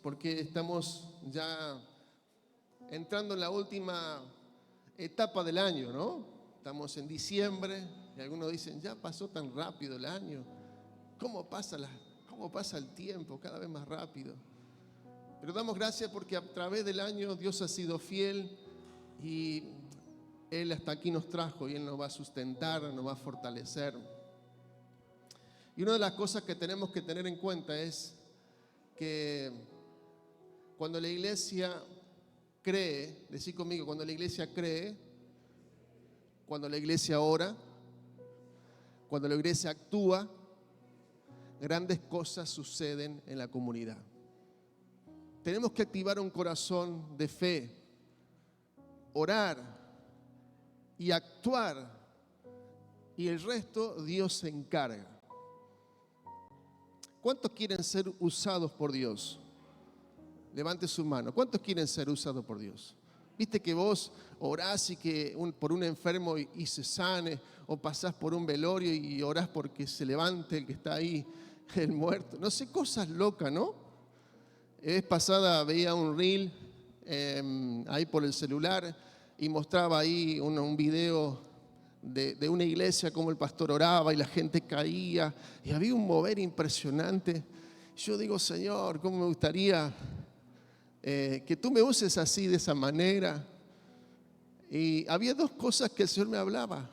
porque estamos ya entrando en la última etapa del año, ¿no? Estamos en diciembre y algunos dicen, ya pasó tan rápido el año. ¿Cómo pasa el tiempo? Cada vez más rápido. Pero damos gracias porque a través del año Dios ha sido fiel y Él hasta aquí nos trajo y Él nos va a sustentar, nos va a fortalecer. Y una de las cosas que tenemos que tener en cuenta es que cuando la iglesia cree, decí conmigo, cuando la iglesia cree, cuando la iglesia ora, cuando la iglesia actúa, grandes cosas suceden en la comunidad. Tenemos que activar un corazón de fe, orar y actuar, y el resto Dios se encarga. ¿Cuántos quieren ser usados por Dios? Levante su mano. ¿Cuántos quieren ser usados por Dios? Viste que vos orás y que por un enfermo y se sane, o pasás por un velorio y orás porque se levante el que está ahí, el muerto. No sé, cosas locas, ¿no? La vez pasada veía un reel ahí por el celular y mostraba ahí un video de una iglesia, como el pastor oraba y la gente caía y había un mover impresionante. Yo digo, Señor, cómo me gustaría que tú me uses así, de esa manera. Y había dos cosas que el Señor me hablaba.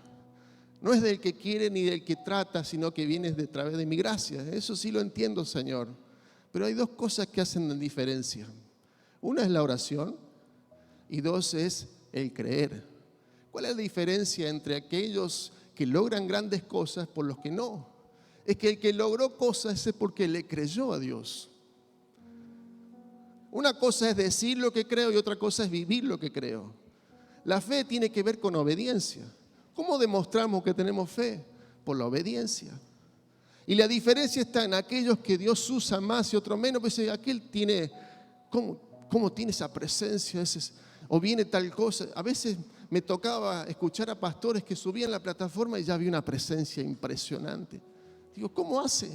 No es del que quiere ni del que trata, sino que vienes de través de mi gracia. Eso sí lo entiendo, Señor. Pero hay dos cosas que hacen la diferencia. Una es la oración y dos es el creer. ¿Cuál es la diferencia entre aquellos que logran grandes cosas por los que no? Es que el que logró cosas es porque le creyó a Dios. Una cosa es decir lo que creo y otra cosa es vivir lo que creo. La fe tiene que ver con obediencia. ¿Cómo demostramos que tenemos fe? Por la obediencia. Y la diferencia está en aquellos que Dios usa más y otros menos. Pues aquel tiene, ¿cómo tiene esa presencia? O viene tal cosa. A veces me tocaba escuchar a pastores que subían la plataforma y ya había una presencia impresionante. Digo, ¿cómo hace?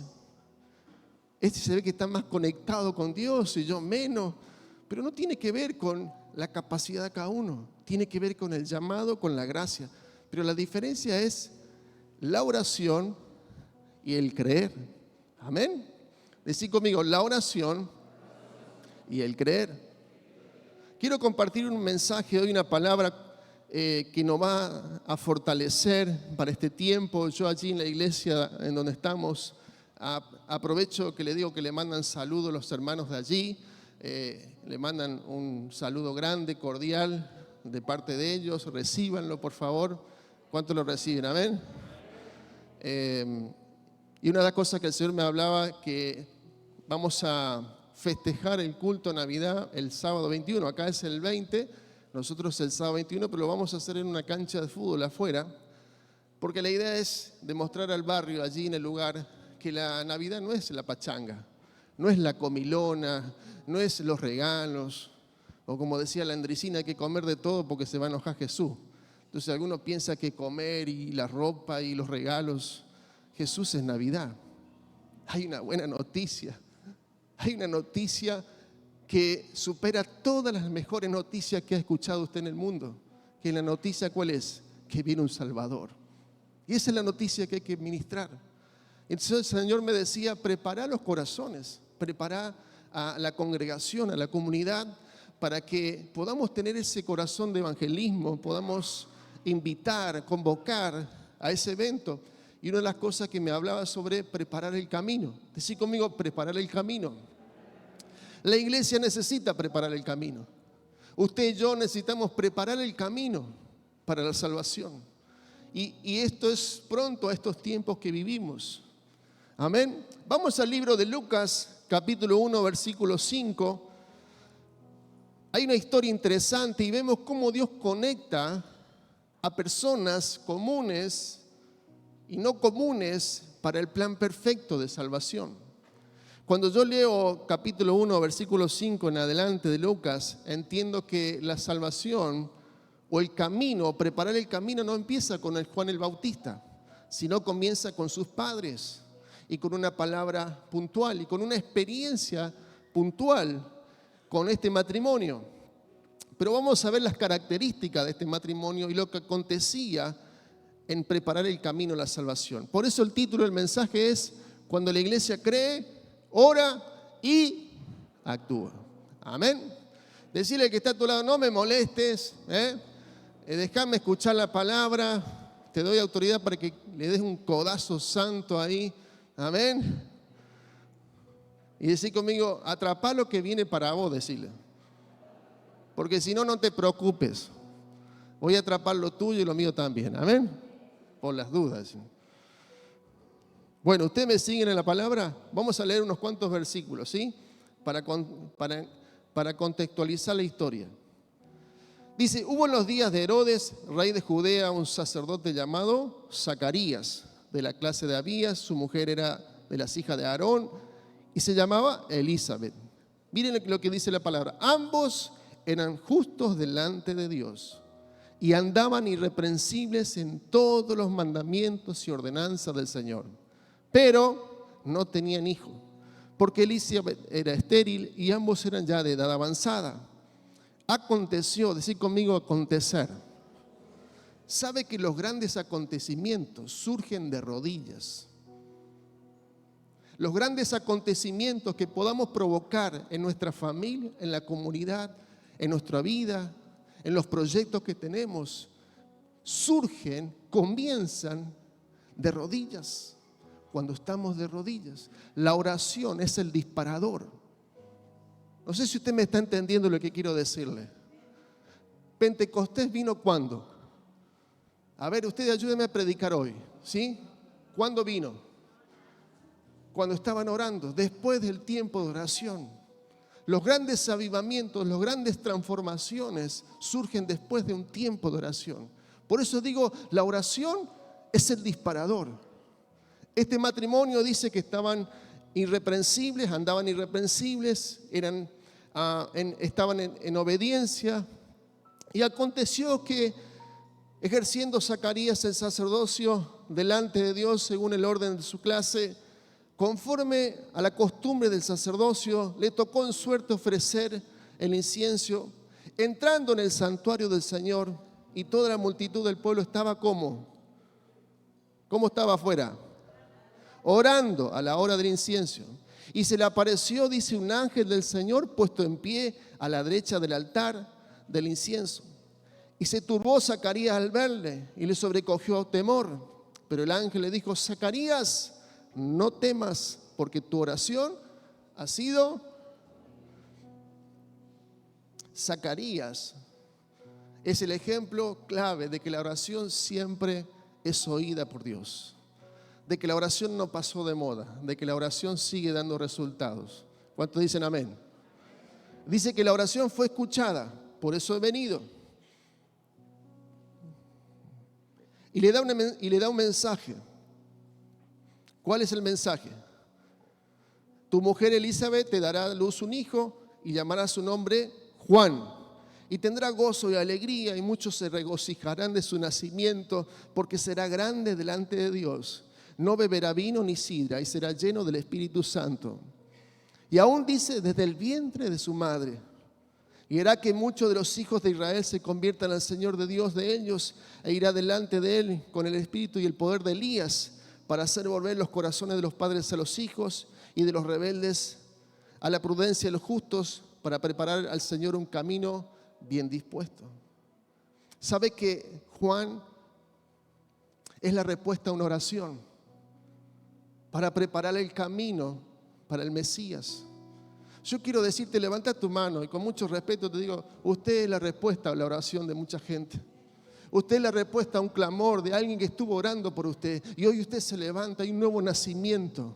Este se ve que está más conectado con Dios y yo menos. Pero no tiene que ver con la capacidad de cada uno. Tiene que ver con el llamado, con la gracia. Pero la diferencia es la oración y el creer. Amén. Decí conmigo, la oración y el creer. Quiero compartir un mensaje hoy, una palabra que nos va a fortalecer para este tiempo. Yo allí en la iglesia en donde estamos, aprovecho que le digo que le mandan saludos los hermanos de allí. Le mandan un saludo grande, cordial de parte de ellos. Recíbanlo, por favor. ¿Cuántos lo reciben? Amén. Y una de las cosas que el Señor me hablaba, que vamos a festejar el culto de Navidad el sábado 21. Acá es el 20, nosotros el sábado 21, pero lo vamos a hacer en una cancha de fútbol afuera, porque la idea es demostrar al barrio, allí en el lugar, que la Navidad no es la pachanga, no es la comilona, no es los regalos, o como decía la Andresina, hay que comer de todo porque se va a enojar Jesús. Entonces algunos piensan que comer y la ropa y los regalos, Jesús es Navidad. Hay una buena noticia. Hay una noticia que supera todas las mejores noticias que ha escuchado usted en el mundo. ¿Que la noticia cuál es? Que viene un Salvador. Y esa es la noticia que hay que ministrar. Entonces el Señor me decía, prepara los corazones, prepara a la congregación, a la comunidad, para que podamos tener ese corazón de evangelismo, podamos invitar, convocar a ese evento. Y una de las cosas que me hablaba sobre preparar el camino. Decí conmigo, preparar el camino. La iglesia necesita preparar el camino. Usted y yo necesitamos preparar el camino para la salvación. Y esto es pronto a estos tiempos que vivimos. Amén. Vamos al libro de Lucas, capítulo 1, versículo 5. Hay una historia interesante y vemos cómo Dios conecta a personas comunes y no comunes para el plan perfecto de salvación. Cuando yo leo capítulo 1, versículo 5 en adelante de Lucas, entiendo que la salvación o el camino, preparar el camino, no empieza con el Juan el Bautista, sino comienza con sus padres y con una palabra puntual y con una experiencia puntual con este matrimonio. Pero vamos a ver las características de este matrimonio y lo que acontecía en preparar el camino a la salvación. Por eso el título del mensaje es: cuando la iglesia cree, ora y actúa. Amén. Decirle al que está a tu lado: no me molestes, déjame escuchar la palabra. Te doy autoridad para que le des un codazo santo ahí. Amén. Y decir conmigo: atrapá lo que viene para vos, decirle. Porque si no, no te preocupes. Voy a atrapar lo tuyo y lo mío también. Amén. Por las dudas. Bueno, ¿ustedes me siguen en la palabra? Vamos a leer unos cuantos versículos, ¿sí? Para contextualizar la historia. Dice: hubo en los días de Herodes, rey de Judea, un sacerdote llamado Zacarías, de la clase de Abías. Su mujer era de las hijas de Aarón y se llamaba Elizabeth. Miren lo que dice la palabra. Ambos eran justos delante de Dios y andaban irreprensibles en todos los mandamientos y ordenanzas del Señor. Pero no tenían hijo, porque Elizabeth era estéril y ambos eran ya de edad avanzada. Aconteció, decir conmigo acontecer. Sabe que los grandes acontecimientos surgen de rodillas. Los grandes acontecimientos que podamos provocar en nuestra familia, en la comunidad, en nuestra vida, en los proyectos que tenemos, surgen, comienzan de rodillas. Cuando estamos de rodillas, la oración es el disparador. No sé si usted me está entendiendo lo que quiero decirle. Pentecostés vino ¿cuándo? A ver, usted ayúdeme a predicar hoy, ¿sí? ¿Cuándo vino? Cuando estaban orando, después del tiempo de oración. Los grandes avivamientos, las grandes transformaciones surgen después de un tiempo de oración. Por eso digo, la oración es el disparador. Este matrimonio dice que estaban irreprensibles, andaban irreprensibles, estaban en obediencia. Y aconteció que, ejerciendo Zacarías el sacerdocio delante de Dios según el orden de su clase, conforme a la costumbre del sacerdocio, le tocó en suerte ofrecer el incienso, entrando en el santuario del Señor, y toda la multitud del pueblo estaba ¿cómo? ¿Cómo estaba afuera? Orando a la hora del incienso. Y se le apareció, dice, un ángel del Señor puesto en pie a la derecha del altar del incienso. Y se turbó Zacarías al verle y le sobrecogió temor. Pero el ángel le dijo: Zacarías, no temas, porque tu oración ha sido. Zacarías es el ejemplo clave de que la oración siempre es oída por Dios, de que la oración no pasó de moda, de que la oración sigue dando resultados. ¿Cuántos dicen amén? Dice que la oración fue escuchada, por eso he venido. Y le da un mensaje. ¿Cuál es el mensaje? Tu mujer Elizabeth te dará a luz un hijo y llamará su nombre Juan. Y tendrá gozo y alegría y muchos se regocijarán de su nacimiento, porque será grande delante de Dios. No beberá vino ni sidra y será lleno del Espíritu Santo. Y aún dice, desde el vientre de su madre. Y hará que muchos de los hijos de Israel se conviertan al Señor de Dios de ellos, e irá delante de él con el espíritu y el poder de Elías, para hacer volver los corazones de los padres a los hijos y de los rebeldes a la prudencia de los justos, para preparar al Señor un camino bien dispuesto. ¿Sabe que Juan es la respuesta a una oración para preparar el camino para el Mesías? Yo quiero decirte, levanta tu mano y con mucho respeto te digo, usted es la respuesta a la oración de mucha gente. Usted es la respuesta a un clamor de alguien que estuvo orando por usted y hoy usted se levanta, hay un nuevo nacimiento.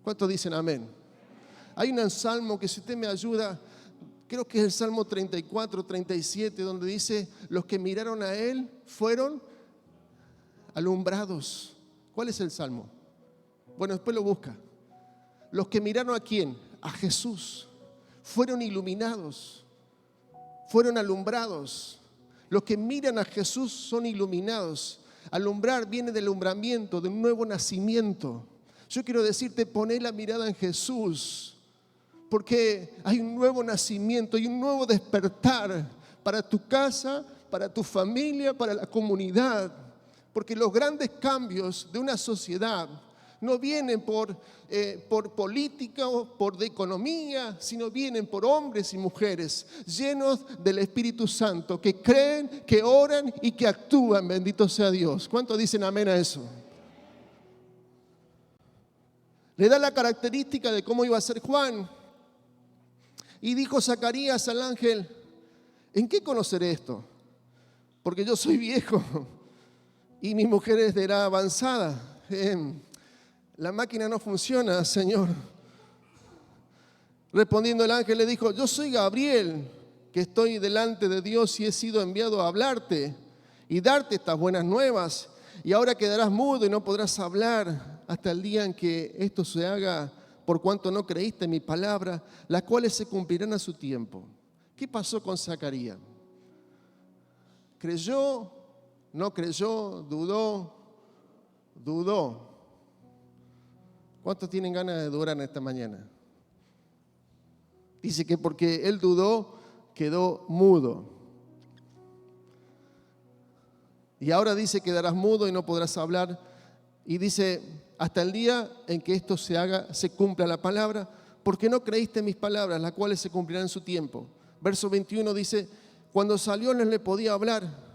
¿Cuántos dicen amén? Hay un salmo que, si usted me ayuda, creo que es el Salmo 34, 37, donde dice, los que miraron a él fueron alumbrados. ¿Cuál es el salmo? Bueno, después lo busca. Los que miraron ¿a quién? A Jesús. Fueron iluminados, fueron alumbrados. Los que miran a Jesús son iluminados. Alumbrar viene del alumbramiento, de un nuevo nacimiento. Yo quiero decirte, poné la mirada en Jesús. Porque hay un nuevo nacimiento, hay un nuevo despertar para tu casa, para tu familia, para la comunidad. Porque los grandes cambios de una sociedad no vienen por política o por de economía, sino vienen por hombres y mujeres llenos del Espíritu Santo, que creen, que oran y que actúan. Bendito sea Dios. ¿Cuántos dicen amén a eso? Le da la característica de cómo iba a ser Juan. Y dijo Zacarías al ángel: ¿en qué conoceré esto? Porque yo soy viejo y mi mujer es de edad avanzada. La máquina no funciona, Señor. Respondiendo el ángel le dijo: yo soy Gabriel, que estoy delante de Dios y he sido enviado a hablarte y darte estas buenas nuevas. Y ahora quedarás mudo y no podrás hablar hasta el día en que esto se haga, por cuanto no creíste en mi palabra, las cuales se cumplirán a su tiempo. ¿Qué pasó con Zacarías? ¿Creyó? ¿No creyó? ¿Dudó? Dudó. ¿Cuántos tienen ganas de dudar en esta mañana? Dice que porque él dudó, quedó mudo. Y ahora dice: quedarás mudo y no podrás hablar. Y dice: hasta el día en que esto se haga, se cumpla la palabra, porque no creíste en mis palabras, las cuales se cumplirán en su tiempo. Verso 21 dice: cuando salió no le podía hablar.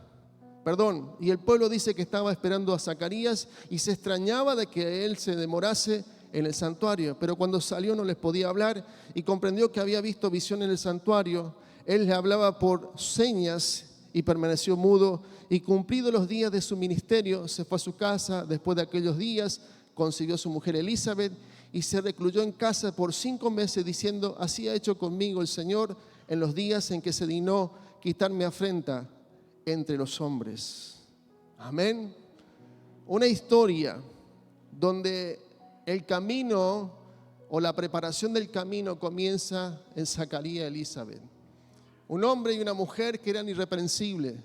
Y el pueblo dice que estaba esperando a Zacarías y se extrañaba de que él se demorase en el santuario. Pero cuando salió no les podía hablar y comprendió que había visto visión en el santuario. Él le hablaba por señas y permaneció mudo. Y cumplidos los días de su ministerio, se fue a su casa. Después de aquellos días, concibió a su mujer Elizabeth y se recluyó en casa por 5 meses, diciendo: así ha hecho conmigo el Señor en los días en que se dignó quitar mi afrenta entre los hombres. Amén. Una historia donde el camino o la preparación del camino comienza en Zacarías y Elizabeth. Un hombre y una mujer que eran irreprensibles.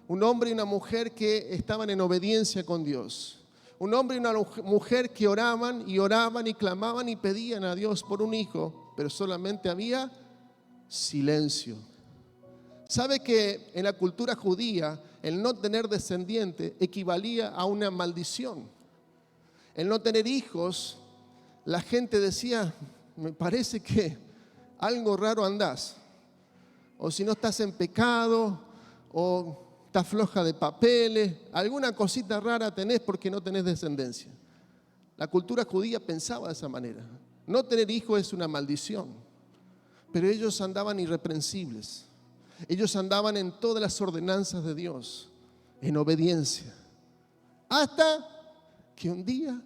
Un hombre y una mujer que estaban en obediencia con Dios. Un hombre y una mujer que oraban y clamaban y pedían a Dios por un hijo, pero solamente había silencio. ¿Sabe que en la cultura judía el no tener descendiente equivalía a una maldición? El no tener hijos, la gente decía: me parece que algo raro andás. O si no estás en pecado, o estás floja de papeles, alguna cosita rara tenés porque no tenés descendencia. La cultura judía pensaba de esa manera. No tener hijos es una maldición. Pero ellos andaban irreprensibles. Ellos andaban en todas las ordenanzas de Dios, en obediencia. Hasta que un día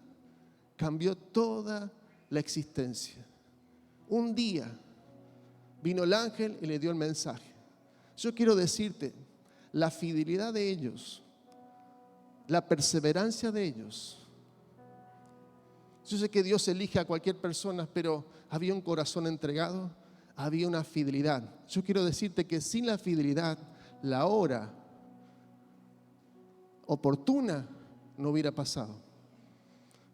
cambió toda la existencia. Un día vino el ángel y le dio el mensaje. Yo quiero decirte, la fidelidad de ellos, la perseverancia de ellos. Yo sé que Dios elige a cualquier persona, pero había un corazón entregado, había una fidelidad. Yo quiero decirte que sin la fidelidad, la hora oportuna no hubiera pasado.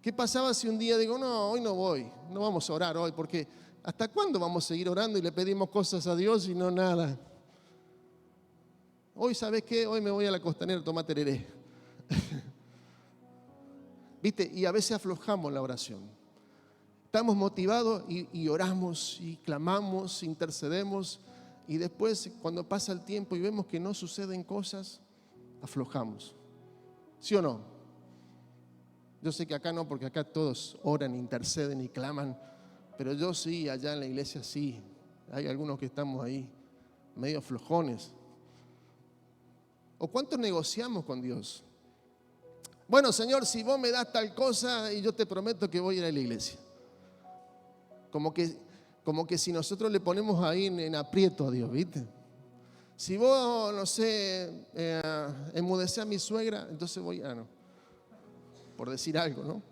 ¿Qué pasaba si un día digo: no, hoy no voy, no vamos a orar hoy? Porque ¿hasta cuándo vamos a seguir orando y le pedimos cosas a Dios y no nada? Hoy, ¿sabes qué? Hoy me voy a la costanera a tomar tereré. ¿Viste? Y a veces aflojamos la oración. Estamos motivados y oramos y clamamos, intercedemos, y después cuando pasa el tiempo y vemos que no suceden cosas, aflojamos. ¿Sí o no? Yo sé que acá no, porque acá todos oran, interceden y claman, pero yo sí, allá en la iglesia sí. Hay algunos que estamos ahí medio flojones. ¿O cuánto negociamos con Dios? Bueno, Señor, si vos me das tal cosa y yo te prometo que voy a ir a la iglesia. Como que si nosotros le ponemos ahí en aprieto a Dios, ¿viste? Si vos, no sé, enmudecés a mi suegra, entonces voy, no. Por decir algo, ¿no?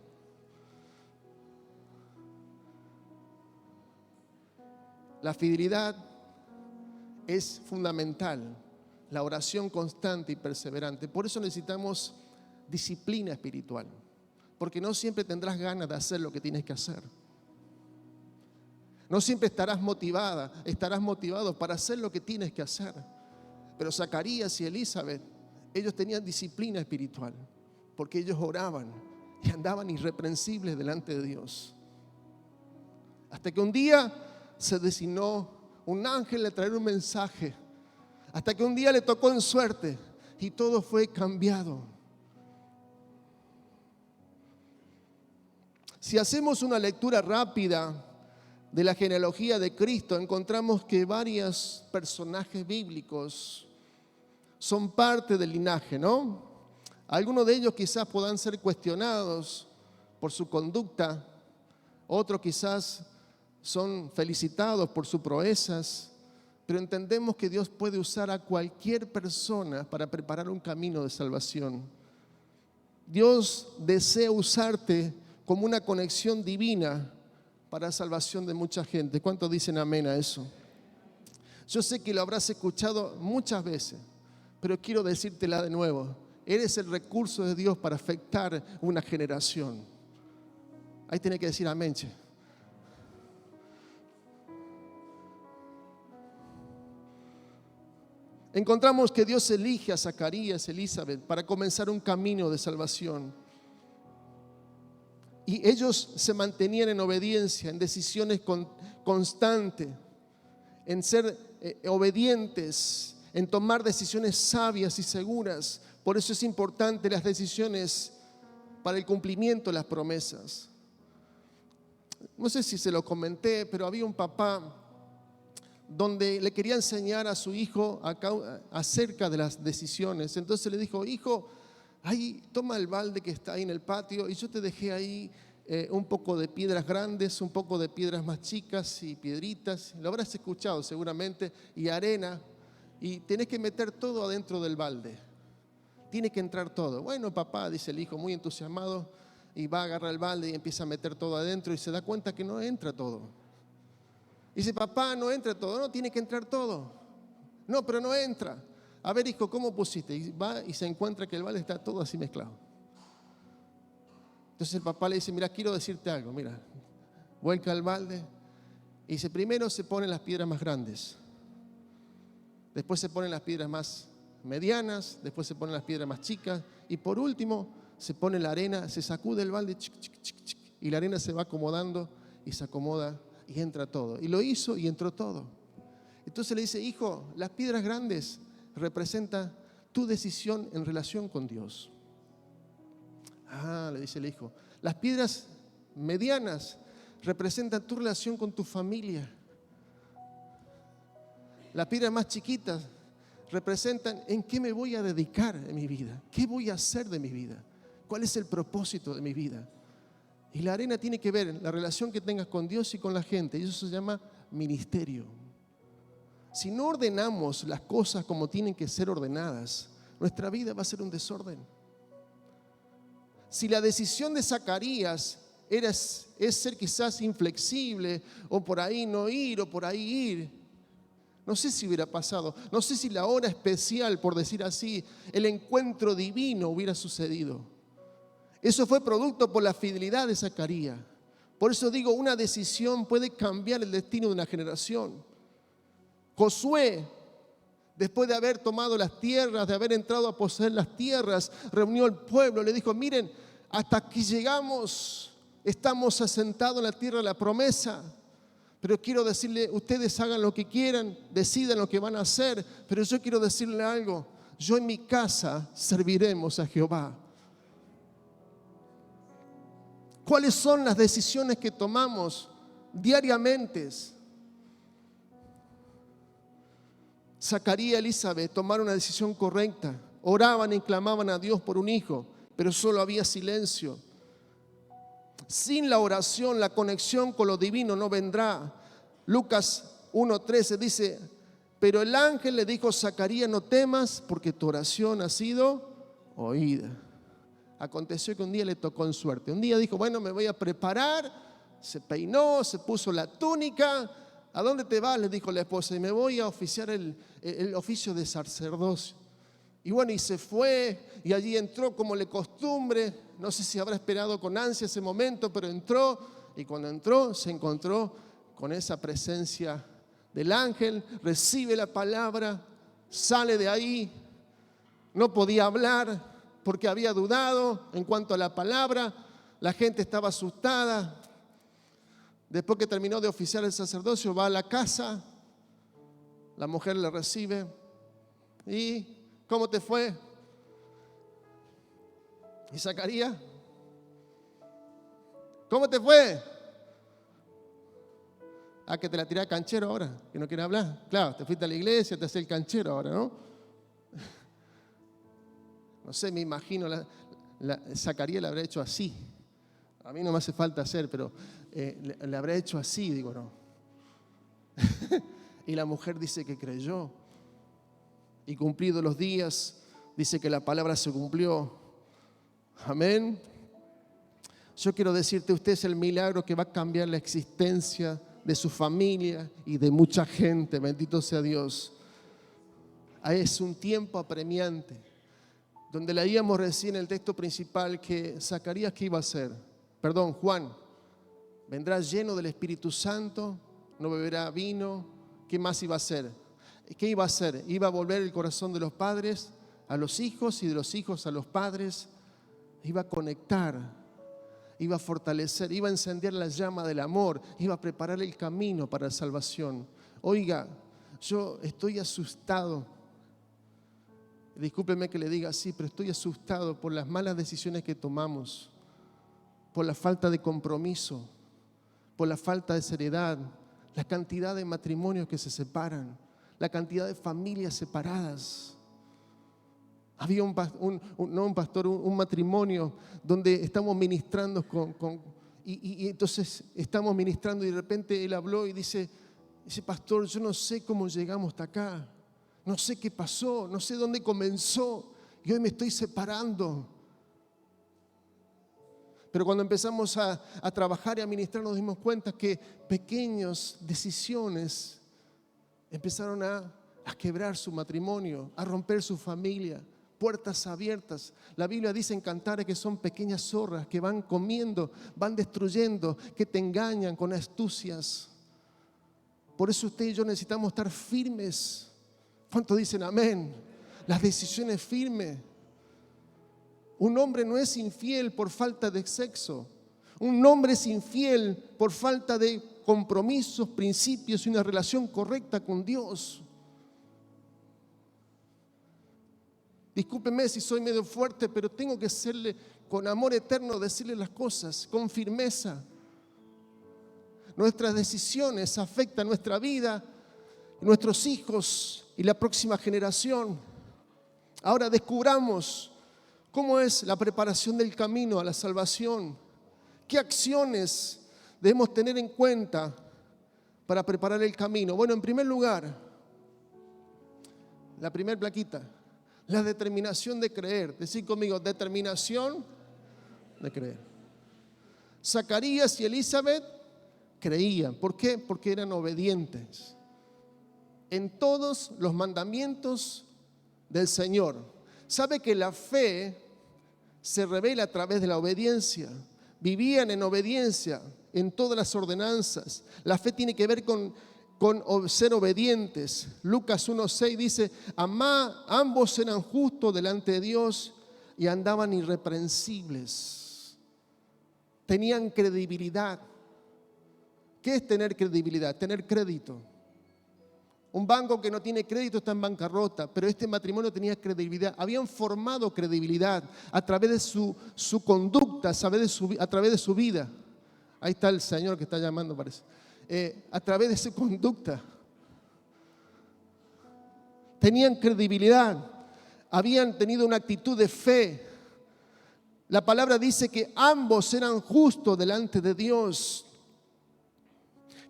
La fidelidad es fundamental, la oración constante y perseverante. Por eso necesitamos disciplina espiritual, porque no siempre tendrás ganas de hacer lo que tienes que hacer. No siempre estarás motivado para hacer lo que tienes que hacer. Pero Zacarías y Elizabeth, ellos tenían disciplina espiritual, porque ellos oraban y andaban irreprensibles delante de Dios. Hasta que un día se designó un ángel a traer un mensaje. Hasta que un día le tocó en suerte y todo fue cambiado. Si hacemos una lectura rápida de la genealogía de Cristo, encontramos que varios personajes bíblicos son parte del linaje, ¿no? Algunos de ellos quizás puedan ser cuestionados por su conducta, otros quizás son felicitados por sus proezas, pero entendemos que Dios puede usar a cualquier persona para preparar un camino de salvación. Dios desea usarte como una conexión divina para la salvación de mucha gente. ¿Cuántos dicen amén a eso? Yo sé que lo habrás escuchado muchas veces, pero quiero decírtela de nuevo. Eres el recurso de Dios para afectar una generación. Ahí tenés que decir amén, che. Encontramos que Dios elige a Zacarías y Elizabeth para comenzar un camino de salvación. Y ellos se mantenían en obediencia, en decisiones constantes, en ser obedientes, en tomar decisiones sabias y seguras. Por eso es importante las decisiones para el cumplimiento de las promesas. No sé si se lo comenté, pero había un papá donde le quería enseñar a su hijo acerca de las decisiones. Entonces le dijo: hijo, ahí toma el balde que está ahí en el patio y yo te dejé ahí un poco de piedras grandes, un poco de piedras más chicas y piedritas, lo habrás escuchado seguramente, y arena, y tenés que meter todo adentro del balde, tiene que entrar todo. Bueno, papá, dice el hijo muy entusiasmado, y va a agarrar el balde y empieza a meter todo adentro y se da cuenta que no entra todo. Dice: papá, no entra todo. No, tiene que entrar todo. No, pero no entra. A ver, hijo, ¿cómo pusiste? Y va y se encuentra que el balde está todo así mezclado. Entonces el papá le dice: mira, quiero decirte algo. Mira, vuelca el balde y dice: primero se ponen las piedras más grandes, después se ponen las piedras más medianas, después se ponen las piedras más chicas y por último se pone la arena, se sacude el balde y la arena se va acomodando y se acomoda y entra todo. Y lo hizo y entró todo. Entonces le dice: hijo, las piedras grandes representan tu decisión en relación con Dios. Ah, le dice el hijo, las piedras medianas representan tu relación con tu familia. Las piedras más chiquitas representan en qué me voy a dedicar en mi vida, qué voy a hacer de mi vida, cuál es el propósito de mi vida. Y la arena tiene que ver la relación que tengas con Dios y con la gente, y eso se llama ministerio. Si no ordenamos las cosas como tienen que ser ordenadas, nuestra vida va a ser un desorden. Si la decisión de Zacarías es ser quizás inflexible, o por ahí no ir, o por ahí ir, no sé si hubiera pasado, no sé si la hora especial, por decir así, el encuentro divino hubiera sucedido. Eso fue producto por la fidelidad de Zacarías. Por eso digo, una decisión puede cambiar el destino de una generación. Josué, después de haber tomado las tierras, de haber entrado a poseer las tierras, reunió al pueblo, le dijo: miren, hasta aquí llegamos, estamos asentados en la tierra de la promesa. Pero quiero decirle, ustedes hagan lo que quieran, decidan lo que van a hacer, pero yo quiero decirle algo: yo en mi casa serviremos a Jehová. ¿Cuáles son las decisiones que tomamos diariamente? Zacarías y Elizabeth tomaron una decisión correcta. Oraban y clamaban a Dios por un hijo, pero solo había silencio. Sin la oración, la conexión con lo divino no vendrá. Lucas 1:13 dice: pero el ángel le dijo a Zacarías: no temas, porque tu oración ha sido oída. Aconteció que un día le tocó en suerte. Un día dijo: bueno, me voy a preparar. Se peinó, se puso la túnica. ¿A dónde te vas?, le dijo la esposa. Y me voy a oficiar el oficio de sacerdocio. Y bueno, y se fue, y allí entró como de costumbre. No sé si habrá esperado con ansia ese momento, pero entró, y cuando entró se encontró con esa presencia del ángel, recibe la palabra, sale de ahí, no podía hablar porque había dudado en cuanto a la palabra, la gente estaba asustada. Después que terminó de oficiar el sacerdocio, va a la casa, la mujer le recibe. ¿Y cómo te fue? ¿Y Zacarías? ¿Cómo te fue? Ah, que te la tiré canchero ahora, que no quiere hablar. Claro, te fuiste a la iglesia, te hace el canchero ahora, ¿no? No sé, me imagino, Zacarías le habrá hecho así. A mí no me hace falta hacer, pero le habrá hecho así, digo, no. Y la mujer dice que creyó. Y cumplidos los días, dice que la palabra se cumplió. Amén. Yo quiero decirte, usted es el milagro que va a cambiar la existencia de su familia y de mucha gente. Bendito sea Dios. Es un tiempo apremiante, donde leíamos recién el texto principal que Zacarías, ¿qué iba a hacer? Perdón, Juan, vendrá lleno del Espíritu Santo, no beberá vino. ¿Qué más iba a hacer? ¿Qué iba a hacer? Iba a volver el corazón de los padres a los hijos y de los hijos a los padres. Iba a conectar, iba a fortalecer, iba a encender la llama del amor, iba a preparar el camino para la salvación. Oiga, yo estoy asustado. Discúlpeme que le diga así, pero estoy asustado por las malas decisiones que tomamos, por la falta de compromiso, por la falta de seriedad, la cantidad de matrimonios que se separan, la cantidad de familias separadas. Había un matrimonio donde estamos ministrando y entonces estamos ministrando y de repente él habló y dice, pastor, yo no sé cómo llegamos hasta acá, no sé qué pasó, no sé dónde comenzó y hoy me estoy separando. Pero cuando empezamos a trabajar y a ministrar nos dimos cuenta que pequeñas decisiones empezaron a quebrar su matrimonio, a romper su familia. Puertas abiertas. La Biblia dice en Cantares que son pequeñas zorras que van comiendo, van destruyendo, que te engañan con astucias. Por eso usted y yo necesitamos estar firmes. ¿Cuántos dicen amén? Las decisiones firmes. Un hombre no es infiel por falta de sexo. Un hombre es infiel por falta de compromisos, principios y una relación correcta con Dios. Discúlpeme si soy medio fuerte, pero tengo que serle con amor eterno, decirle las cosas con firmeza. Nuestras decisiones afectan nuestra vida, nuestros hijos y la próxima generación. Ahora descubramos cómo es la preparación del camino a la salvación. ¿Qué acciones debemos tener en cuenta para preparar el camino? Bueno, en primer lugar, la primera plaquita. La determinación de creer. Decid conmigo, determinación de creer. Zacarías y Elizabeth creían. ¿Por qué? Porque eran obedientes en todos los mandamientos del Señor. ¿Sabe que la fe se revela a través de la obediencia? Vivían en obediencia en todas las ordenanzas. La fe tiene que ver con ser obedientes. Lucas 1:6 dice, ambos eran justos delante de Dios y andaban irreprensibles. Tenían credibilidad. ¿Qué es tener credibilidad? Tener crédito. Un banco que no tiene crédito está en bancarrota, pero este matrimonio tenía credibilidad. Habían formado credibilidad a través de su conducta, a través de su vida. Ahí está el Señor que está llamando, parece. A través de su conducta. Tenían credibilidad, habían tenido una actitud de fe. La palabra dice que ambos eran justos delante de Dios.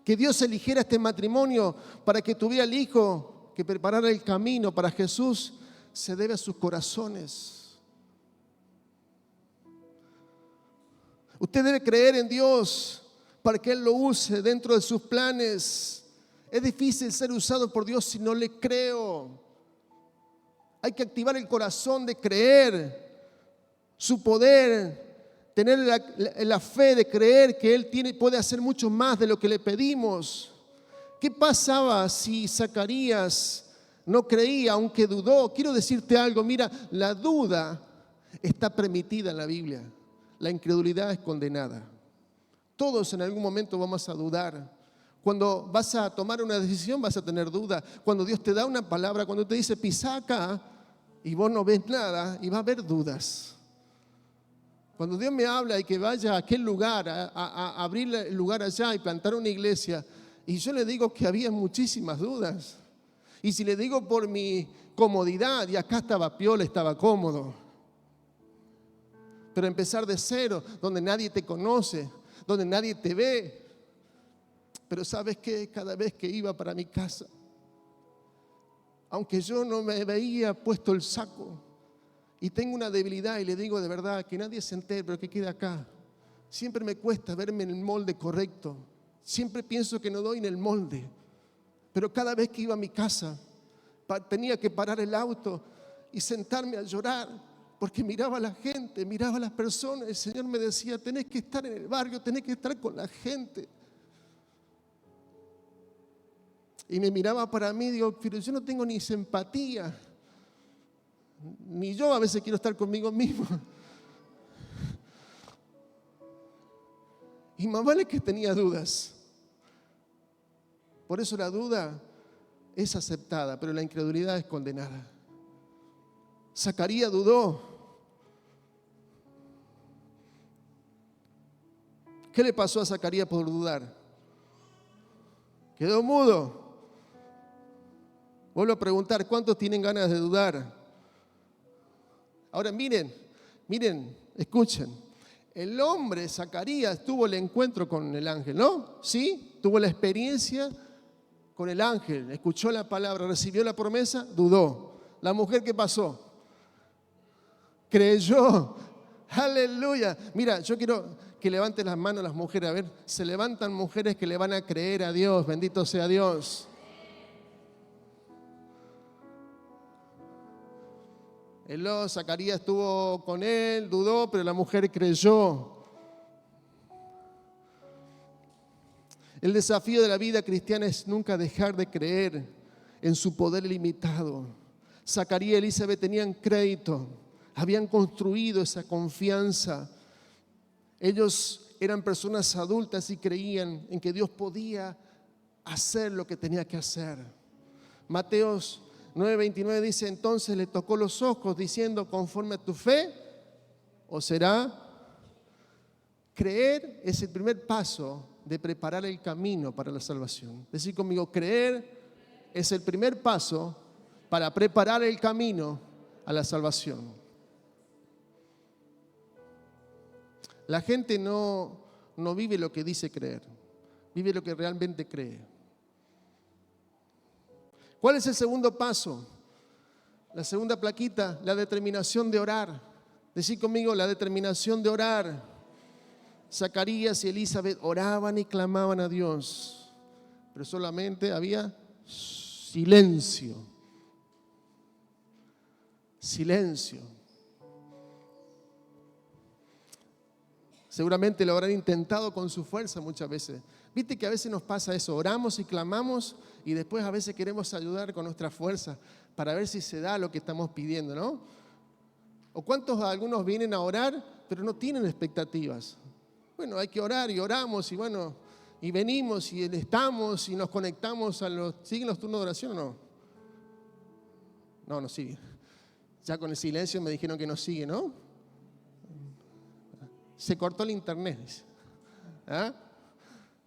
Que Dios eligiera este matrimonio para que tuviera el hijo, que preparara el camino para Jesús, se debe a sus corazones. Usted debe creer en Dios para que Él lo use dentro de sus planes. Es difícil ser usado por Dios si no le creo. Hay que activar el corazón de creer, su poder, tener la fe de creer que Él puede hacer mucho más de lo que le pedimos. ¿Qué pasaba si Zacarías no creía, aunque dudó? Quiero decirte algo, mira, la duda está permitida en la Biblia. La incredulidad es condenada. Todos en algún momento vamos a dudar. Cuando vas a tomar una decisión vas a tener duda. Cuando Dios te da una palabra, cuando te dice pisa acá y vos no ves nada, y va a haber dudas. Cuando Dios me habla y que vaya a aquel lugar, a abrir el lugar allá y plantar una iglesia, y yo le digo que había muchísimas dudas. Y si le digo por mi comodidad, y acá estaba piola, estaba cómodo. Pero empezar de cero, donde nadie te conoce, donde nadie te ve. Pero ¿sabes qué? Cada vez que iba para mi casa, aunque yo no me veía puesto el saco, y tengo una debilidad y le digo de verdad, que nadie se entere, pero que quede acá. Siempre me cuesta verme en el molde correcto. Siempre pienso que no doy en el molde. Pero cada vez que iba a mi casa, tenía que parar el auto y sentarme a llorar, porque miraba a la gente, miraba a las personas. El Señor me decía, tenés que estar en el barrio, tenés que estar con la gente. Y me miraba para mí y digo, pero yo no tengo ni simpatía. Ni yo a veces quiero estar conmigo mismo. Y más vale que tenía dudas. Por eso la duda es aceptada, pero la incredulidad es condenada. Zacarías dudó. ¿Qué le pasó a Zacarías por dudar? Quedó mudo. Vuelvo a preguntar, ¿cuántos tienen ganas de dudar? Ahora miren, escuchen. El hombre, Zacarías, tuvo el encuentro con el ángel, ¿no? ¿Sí? Tuvo la experiencia con el ángel, escuchó la palabra, recibió la promesa, dudó. La mujer, ¿qué pasó? Creyó. Aleluya. Mira, yo quiero que levanten las manos las mujeres. A ver, se levantan mujeres que le van a creer a Dios. Bendito sea Dios. Zacarías estuvo con él, dudó, pero la mujer creyó. El desafío de la vida cristiana es nunca dejar de creer en su poder ilimitado. Zacarías y Elizabeth tenían crédito, habían construido esa confianza. Ellos eran personas adultas y creían en que Dios podía hacer lo que tenía que hacer. Mateos 9:29 dice, entonces le tocó los ojos diciendo, conforme a tu fe, o será. Creer es el primer paso de preparar el camino para la salvación. Decir conmigo, creer es el primer paso para preparar el camino a la salvación. La gente no vive lo que dice creer, vive lo que realmente cree. ¿Cuál es el segundo paso? La segunda plaquita, la determinación de orar. Decid conmigo, la determinación de orar. Zacarías y Elizabeth oraban y clamaban a Dios, pero solamente había silencio. Silencio. Seguramente lo habrán intentado con su fuerza muchas veces. Viste que a veces nos pasa eso, oramos y clamamos y después a veces queremos ayudar con nuestra fuerza para ver si se da lo que estamos pidiendo, ¿no? O algunos vienen a orar pero no tienen expectativas. Bueno, hay que orar y oramos y bueno, y venimos y estamos y nos conectamos a los... ¿Siguen los turnos de oración o no? No sigue. Ya con el silencio me dijeron que no sigue, ¿no? Se cortó el internet. ¿Ah?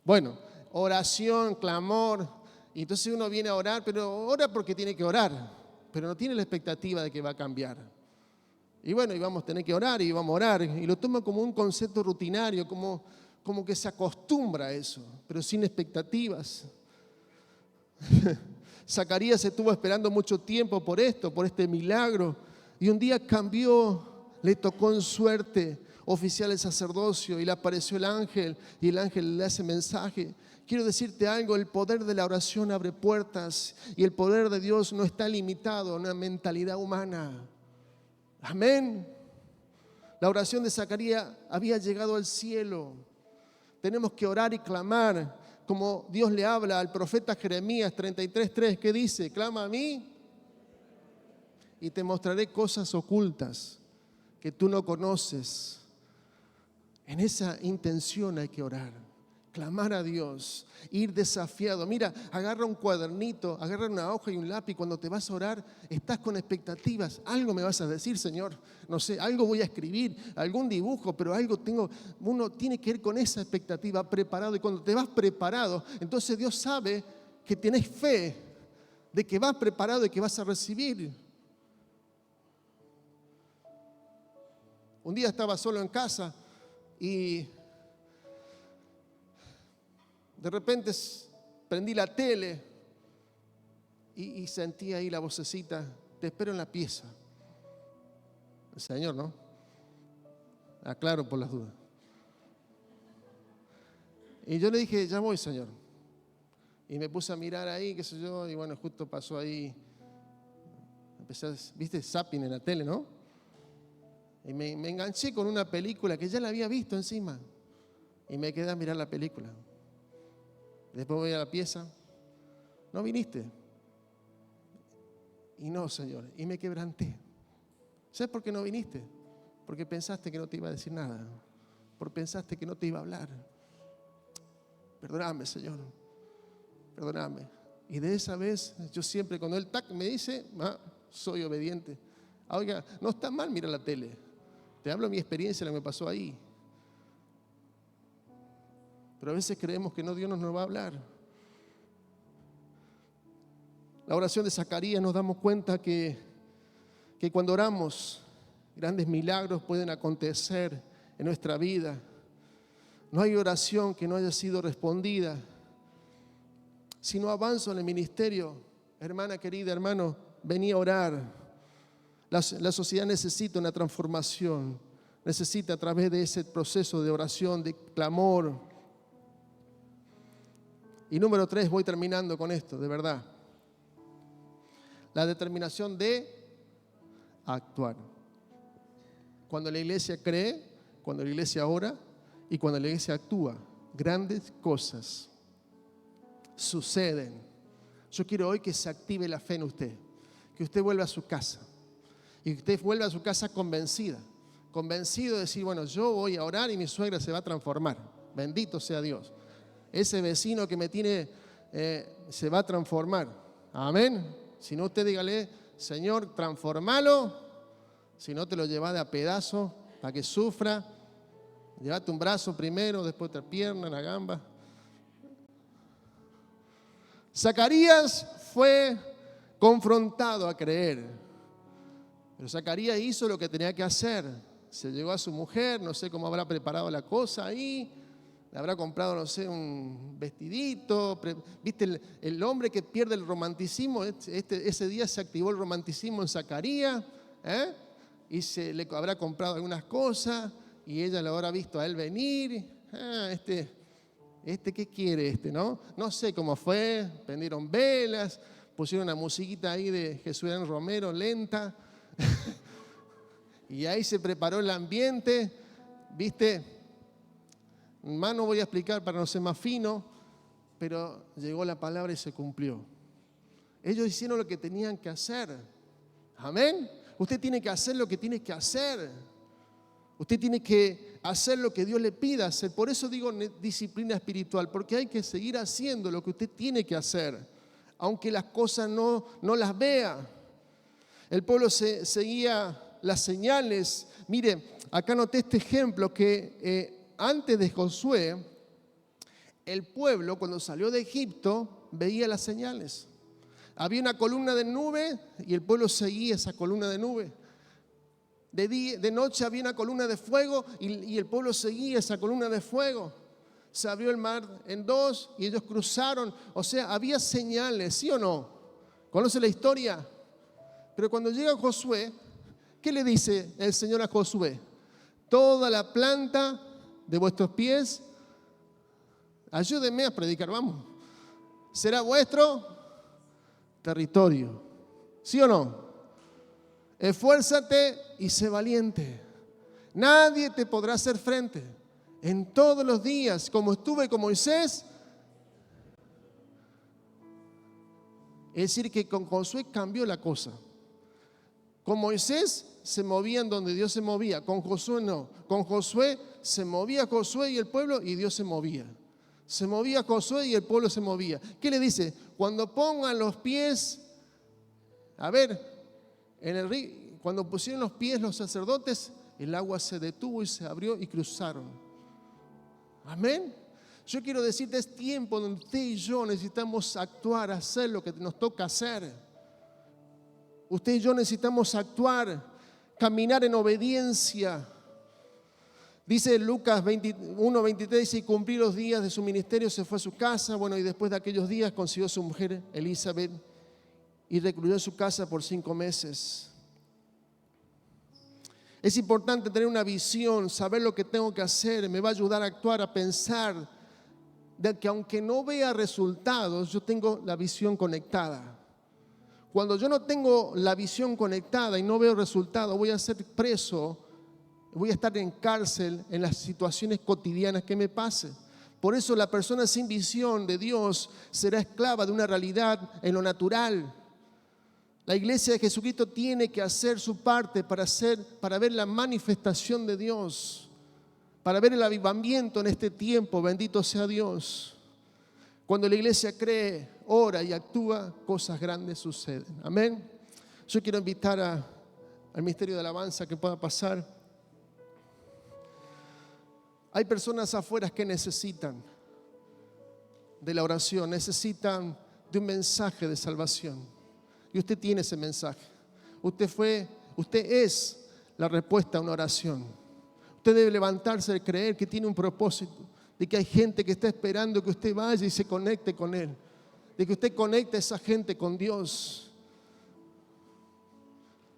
Bueno, oración, clamor. Y entonces uno viene a orar, pero ora porque tiene que orar, pero no tiene la expectativa de que va a cambiar. Y bueno, y vamos a tener que orar y vamos a orar. Y lo toma como un concepto rutinario, como que se acostumbra a eso, pero sin expectativas. Zacarías estuvo esperando mucho tiempo por este milagro. Y un día cambió, le tocó en suerte oficial el sacerdocio y le apareció el ángel y el ángel le hace mensaje. Quiero decirte algo, el poder de la oración abre puertas y el poder de Dios no está limitado a una mentalidad humana. Amén. La oración de Zacarías había llegado al cielo. Tenemos que orar y clamar como Dios le habla al profeta Jeremías 33:3, que dice: clama a mí y te mostraré cosas ocultas que tú no conoces. En esa intención hay que orar, clamar a Dios, ir desafiado. Mira, agarra un cuadernito, agarra una hoja y un lápiz. Cuando te vas a orar, estás con expectativas. Algo me vas a decir, Señor. No sé, algo voy a escribir, algún dibujo, pero algo tengo. Uno tiene que ir con esa expectativa, preparado. Y cuando te vas preparado, entonces Dios sabe que tenés fe de que vas preparado y que vas a recibir. Un día estaba solo en casa y de repente prendí la tele y sentí ahí la vocecita: te espero en la pieza. El Señor, ¿no? Aclaro por las dudas. Y yo le dije: ya voy, Señor. Y me puse a mirar ahí, qué sé yo, y bueno, justo pasó ahí. Empecé, viste, zapping en la tele, ¿no? Y me enganché con una película que ya la había visto encima. Y me quedé a mirar la película. Después voy a la pieza. ¿No viniste? Y no, Señor. Y me quebranté. ¿Sabes por qué no viniste? Porque pensaste que no te iba a decir nada. Porque pensaste que no te iba a hablar. Perdóname, Señor. Perdóname. Y de esa vez, yo siempre cuando Él me dice, soy obediente. Oiga, no está mal mirar la tele. Te hablo de mi experiencia, lo que me pasó ahí. Pero a veces creemos que no, Dios nos va a hablar. La oración de Zacarías nos damos cuenta que cuando oramos, grandes milagros pueden acontecer en nuestra vida. No hay oración que no haya sido respondida. Si no avanzo en el ministerio, hermana querida, hermano, vení a orar. La sociedad necesita una transformación. Necesita a través de ese proceso de oración, de clamor. Y número 3, voy terminando con esto, de verdad. La determinación de actuar. Cuando la iglesia cree, cuando la iglesia ora y cuando la iglesia actúa, grandes cosas suceden. Yo quiero hoy que se active la fe en usted, que usted vuelva a su casa y que usted vuelva a su casa convencido de decir: bueno, yo voy a orar y mi suegra se va a transformar. Bendito sea Dios. Ese vecino que me tiene se va a transformar. Amén. Si no, usted dígale: Señor, transformalo. Si no, te lo lleva de a pedazo para que sufra. Llévate un brazo primero, después otra pierna, la gamba. Zacarías fue confrontado a creer. Pero Zacarías hizo lo que tenía que hacer. Se llegó a su mujer, no sé cómo habrá preparado la cosa ahí. Le habrá comprado, no sé, un vestidito. ¿Viste el hombre que pierde el romanticismo? Ese día se activó el romanticismo en Zacarías. Y se le habrá comprado algunas cosas. Y ella lo habrá visto a él venir. ¿Qué quiere no? No sé cómo fue. Prendieron velas. Pusieron una musiquita ahí de Jesús Romero lenta. Y ahí se preparó el ambiente. ¿Viste? Más no voy a explicar para no ser más fino, pero llegó la palabra y se cumplió. Ellos hicieron lo que tenían que hacer. Amén. Usted tiene que hacer lo que tiene que hacer. Usted tiene que hacer lo que Dios le pida hacer. Por eso digo disciplina espiritual, porque hay que seguir haciendo lo que usted tiene que hacer, aunque las cosas no las vea. El pueblo seguía las señales. Mire, acá noté este ejemplo que antes de Josué, el pueblo cuando salió de Egipto veía las señales. Había una columna de nube y el pueblo seguía esa columna de nube. De noche había una columna de fuego y el pueblo seguía esa columna de fuego. Se abrió el mar en dos y ellos cruzaron. O sea, había señales, ¿sí o no? ¿Conoce la historia? Pero cuando llega Josué, ¿qué le dice el Señor a Josué? Toda la planta de vuestros pies, ayúdenme a predicar, vamos. Será vuestro territorio. ¿Sí o no? Esfuérzate y sé valiente. Nadie te podrá hacer frente. En todos los días, como estuve con Moisés, es decir, que con Josué cambió la cosa. Con Moisés se movían donde Dios se movía, con Josué no. Con Josué se movía Josué y el pueblo y Dios se movía. Se movía Josué y el pueblo se movía. ¿Qué le dice? Cuando pongan los pies, a ver, en el río, cuando pusieron los pies los sacerdotes, el agua se detuvo y se abrió y cruzaron. Amén. Yo quiero decirte, es tiempo donde usted y yo necesitamos actuar, hacer lo que nos toca hacer. Usted y yo necesitamos actuar, caminar en obediencia. Dice Lucas 21:23, y cumplí los días de su ministerio, se fue a su casa. Bueno, y después de aquellos días consiguió su mujer Elizabeth y recluyó en su casa por 5 meses. Es importante tener una visión, saber lo que tengo que hacer. Me va a ayudar a actuar, a pensar de que aunque no vea resultados, yo tengo la visión conectada. Cuando yo no tengo la visión conectada y no veo resultados, voy a ser preso, voy a estar en cárcel en las situaciones cotidianas que me pasen. Por eso la persona sin visión de Dios será esclava de una realidad en lo natural. La iglesia de Jesucristo tiene que hacer su parte para ver la manifestación de Dios, para ver el avivamiento en este tiempo. Bendito sea Dios. Cuando la iglesia cree, ora y actúa, cosas grandes suceden. Amén. Yo quiero invitar al ministerio de alabanza que pueda pasar. Hay personas afuera que necesitan de la oración, necesitan de un mensaje de salvación. Y usted tiene ese mensaje. Usted es la respuesta a una oración. Usted debe levantarse de creer que tiene un propósito, de que hay gente que está esperando que usted vaya y se conecte con Él, de que usted conecte a esa gente con Dios.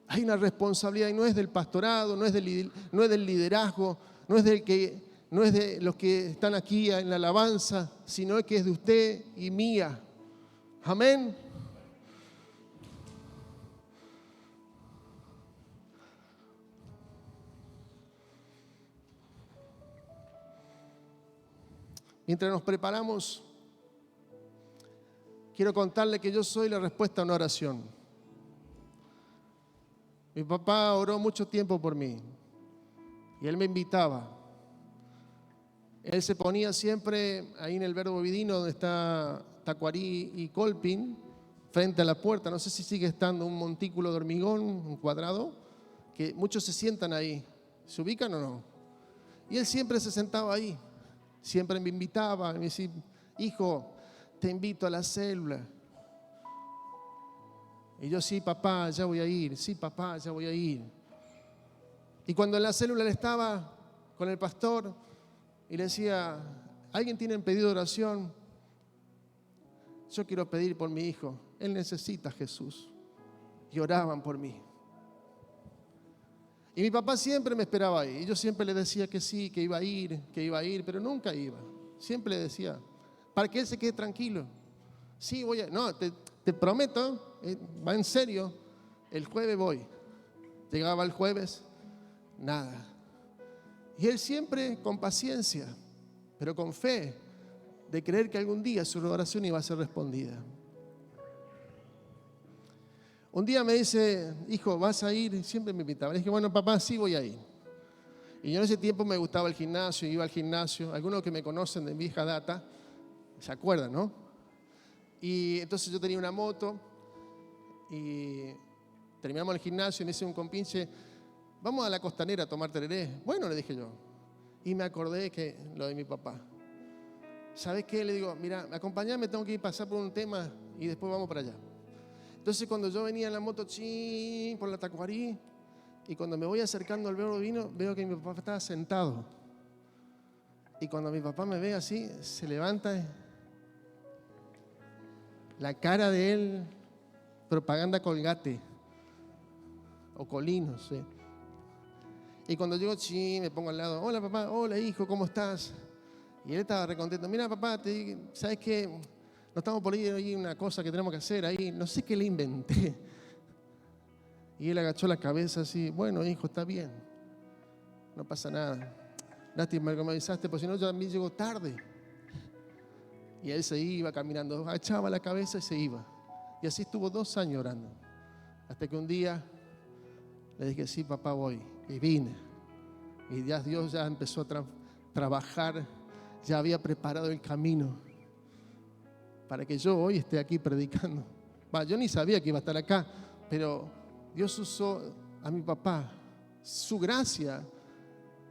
Hay una responsabilidad y no es del pastorado, no es del liderazgo, no es de los que están aquí en la alabanza, sino que es de usted y mía. Amén. Mientras nos preparamos, quiero contarle que yo soy la respuesta a una oración. Mi papá oró mucho tiempo por mí y él me invitaba. Él se ponía siempre ahí en el Verbo Vidino, donde está Tacuarí y Colpin, frente a la puerta. No sé si sigue estando un montículo de hormigón, un cuadrado, que muchos se sientan ahí. ¿Se ubican o no? Y él siempre se sentaba ahí. Siempre me invitaba, me decía, hijo, te invito a la célula. Y yo, sí, papá, ya voy a ir. Sí, papá, ya voy a ir. Y cuando en la célula él estaba con el pastor y le decía, ¿alguien tiene un pedido de oración? Yo quiero pedir por mi hijo. Él necesita a Jesús. Y oraban por mí. Y mi papá siempre me esperaba ahí. Y yo siempre le decía que sí, que iba a ir, pero nunca iba. Siempre le decía, para que él se quede tranquilo. Sí, voy a... No, te prometo, va en serio, el jueves voy. Llegaba el jueves, nada. Y él siempre con paciencia, pero con fe, de creer que algún día su oración iba a ser respondida. Un día me dice, hijo, ¿vas a ir? Siempre me invitaba. Le dije, bueno, papá, sí voy a ir. Y yo en ese tiempo me gustaba el gimnasio, iba al gimnasio. Algunos que me conocen de vieja data, se acuerdan, ¿no? Y entonces yo tenía una moto y terminamos el gimnasio y me dice un compinche, vamos a la Costanera a tomar tereré. Bueno, le dije yo. Y me acordé que lo de mi papá. ¿Sabes qué? Le digo, mira, acompáñame, tengo que ir a pasar por un tema y después vamos para allá. Entonces cuando yo venía en la moto por la Tacuarí y cuando me voy acercando al Verbo Divino veo que mi papá estaba sentado y cuando mi papá me ve así se levanta la cara de él, propaganda Colgate o Colín, no sé. Y cuando llego me pongo al lado, hola papá, hola hijo, ¿cómo estás? Y él estaba recontento, mira papá, ¿sabes qué? No estamos por ahí, hay una cosa que tenemos que hacer ahí, no sé qué le inventé. Y él agachó la cabeza así, bueno hijo, está bien. no pasa nada. Lástima que me avisaste, porque si no yo también llego tarde. Y él se iba caminando, agachaba la cabeza y se iba. Y así estuvo 2 años orando. Hasta que un día le dije, sí, papá, voy. Y vine. Y ya Dios ya empezó a trabajar, ya había preparado el camino para que yo hoy esté aquí predicando. Yo ni sabía que iba a estar acá, pero Dios usó a mi papá. Su gracia,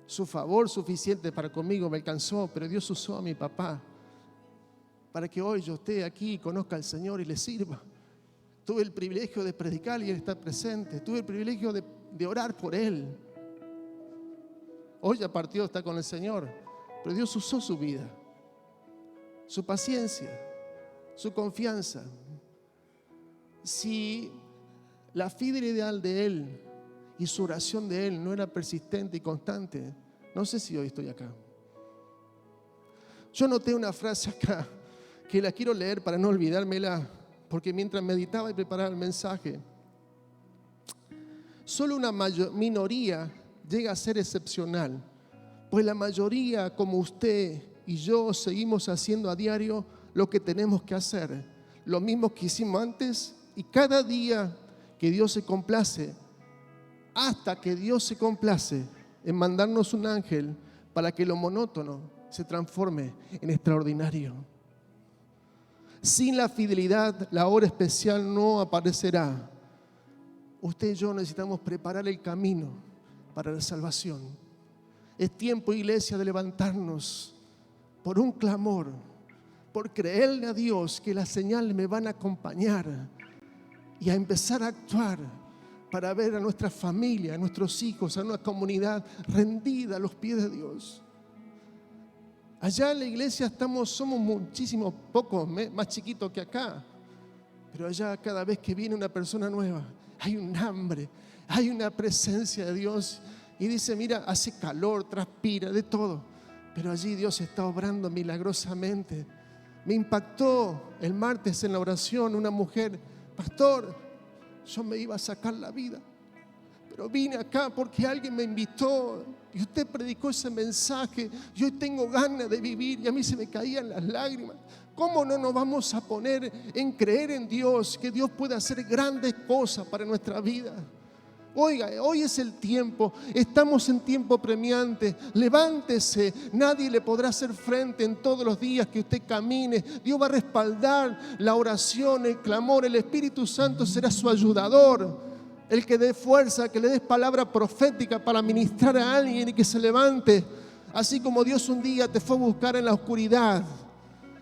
su favor suficiente para conmigo me alcanzó, pero Dios usó a mi papá para que hoy yo esté aquí y conozca al Señor y le sirva. Tuve el privilegio de predicar y Él está presente. Tuve el privilegio de orar por Él. Hoy ya partió, está con el Señor, pero Dios usó su vida, su paciencia, su confianza. Si la fidelidad de Él y su oración de Él no era persistente y constante, no sé si hoy estoy acá. Yo noté una frase acá que la quiero leer para no olvidármela, porque mientras meditaba y preparaba el mensaje, solo una minoría llega a ser excepcional, pues la mayoría, como usted y yo, seguimos haciendo a diario lo que tenemos que hacer, lo mismo que hicimos antes, y cada día que Dios se complace, hasta que Dios se complace en mandarnos un ángel para que lo monótono se transforme en extraordinario. Sin la fidelidad, la hora especial no aparecerá. Usted y yo necesitamos preparar el camino para la salvación. Es tiempo, iglesia, de levantarnos por un clamor, por creerle a Dios que las señales me van a acompañar y a empezar a actuar para ver a nuestra familia, a nuestros hijos, a una comunidad rendida a los pies de Dios. Allá en la iglesia somos muchísimos, pocos, más chiquitos que acá. Pero allá cada vez que viene una persona nueva, hay un hambre, hay una presencia de Dios. Y dice, mira, hace calor, transpira, de todo. Pero allí Dios está obrando milagrosamente. Me impactó el martes en la oración una mujer, pastor, yo me iba a sacar la vida, pero vine acá porque alguien me invitó y usted predicó ese mensaje. Yo tengo ganas de vivir y a mí se me caían las lágrimas. ¿Cómo no nos vamos a poner en creer en Dios, que Dios puede hacer grandes cosas para nuestra vida? Oiga, hoy es el tiempo, estamos en tiempo premiante. Levántese, nadie le podrá hacer frente en todos los días que usted camine. Dios va a respaldar la oración, el clamor. El Espíritu Santo será su ayudador, el que dé fuerza, que le dé palabra profética para ministrar a alguien y que se levante. Así como Dios un día te fue a buscar en la oscuridad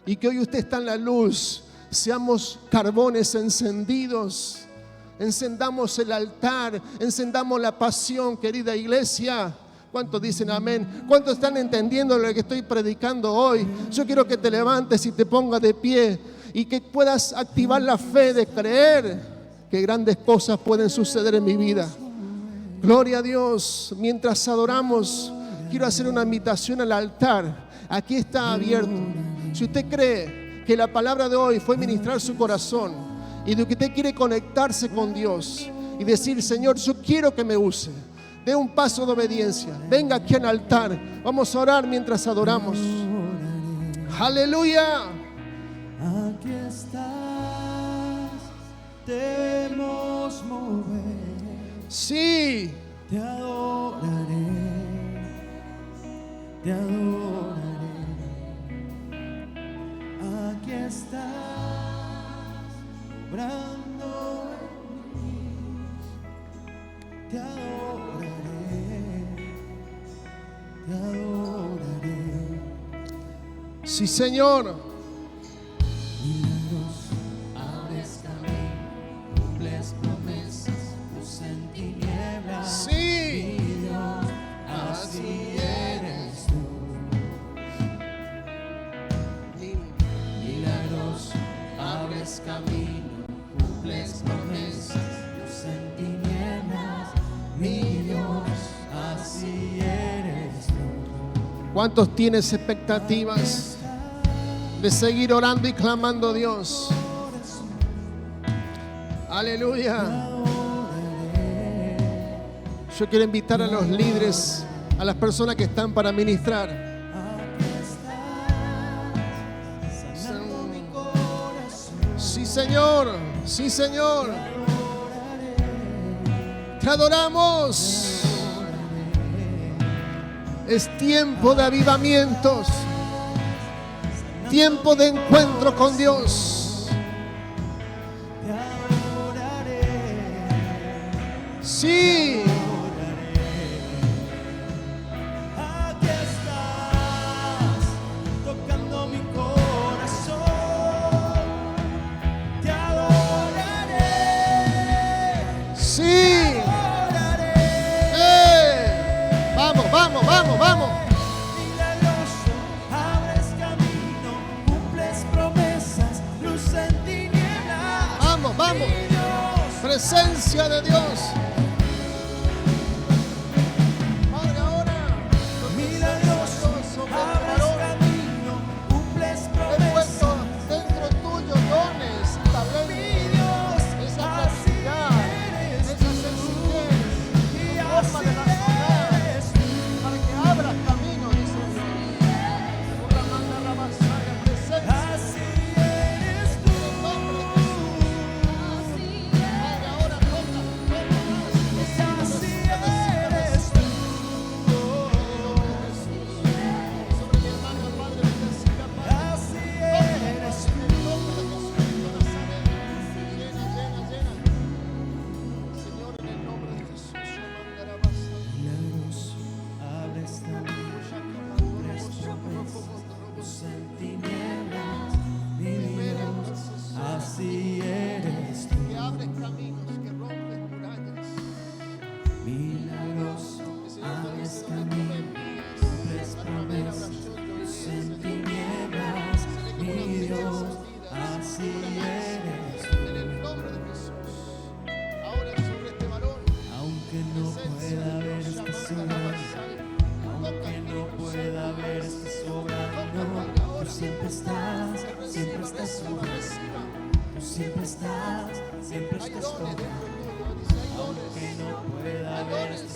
y que hoy usted está en la luz. Seamos carbones encendidos. Encendamos el altar, encendamos la pasión, querida iglesia. ¿Cuántos dicen amén? ¿Cuántos están entendiendo lo que estoy predicando hoy? Yo quiero que te levantes y te pongas de pie y que puedas activar la fe de creer que grandes cosas pueden suceder en mi vida. Gloria a Dios. Mientras adoramos, quiero hacer una invitación al altar. Aquí está abierto. Si usted cree que la palabra de hoy fue ministrar su corazón y de que usted quiere conectarse con Dios y decir, Señor, yo quiero que me use, dé un paso de obediencia, venga aquí al altar. Vamos a orar mientras adoramos. Aleluya. Aquí estás, debemos mover. Sí. Te adoraré, te adoraré. Aquí estás, obrando en mí. Te adoraré, te adoraré. Sí, Señor. Milagros, abres camino, cumples promesas, luz en tinieblas. Sí. Mi Dios, así eres tú. Milagros, abres camino, cumples promesas, luz en tinieblas. Mi Dios, así eres tú. ¿Cuántos tienes expectativas de seguir orando y clamando a Dios? Aleluya. Yo quiero invitar a los líderes a las personas que están para ministrar. Aquí estás, sanando mi corazón. Sí, Señor. Sí, Señor. Te adoramos. Es tiempo de avivamientos. Tiempo de encuentro con Dios. Sí. Aquí estás, tocando mi corazón. Te adoraré. Sí. Vamos, vamos, vamos, vamos. Milagroso, abres camino, cumples promesas, luz en tinieblas. Vamos, vamos. Mi Dios, Presencia de Dios. Padre, ahora. milagroso, abres camino, cumples He promesas. puesto dentro tuyo dones, Mi talentos, Dios, esa así capacidad, eres esa sencillez, y forma así de razonar, eres tú. para que abras camino, dice Dios. Por la manda la vasalla, presencia. Así eres tú. En el nombre de Jesús. Padre, ahora toca más. Así eres tú. Sobre mi hermano, Padre, bendecida, Padre. Así eres tú. En el nombre de Jesús de Nazaret. Llena, llena, llena. Señor, en el nombre de Jesús, mandará basta. Milagroso, abres camino, cumples promesas, luz en tinieblas. Mi Dios, así eres tú. Que abres caminos, que rompes murallas. Milagroso, abres camino, cumples promesas, luz en tinieblas. Mi Dios, así eres tú. En el nombre de Jesús. Ahora sobre este varón. Aunque no pueda ver este sobrando, aunque no pueda ver este sobrando, tú siempre estás sobrando. Tú siempre estás Hay dones sobrando. dentro tuyo. Dice, hay dones. Aunque no pueda ver este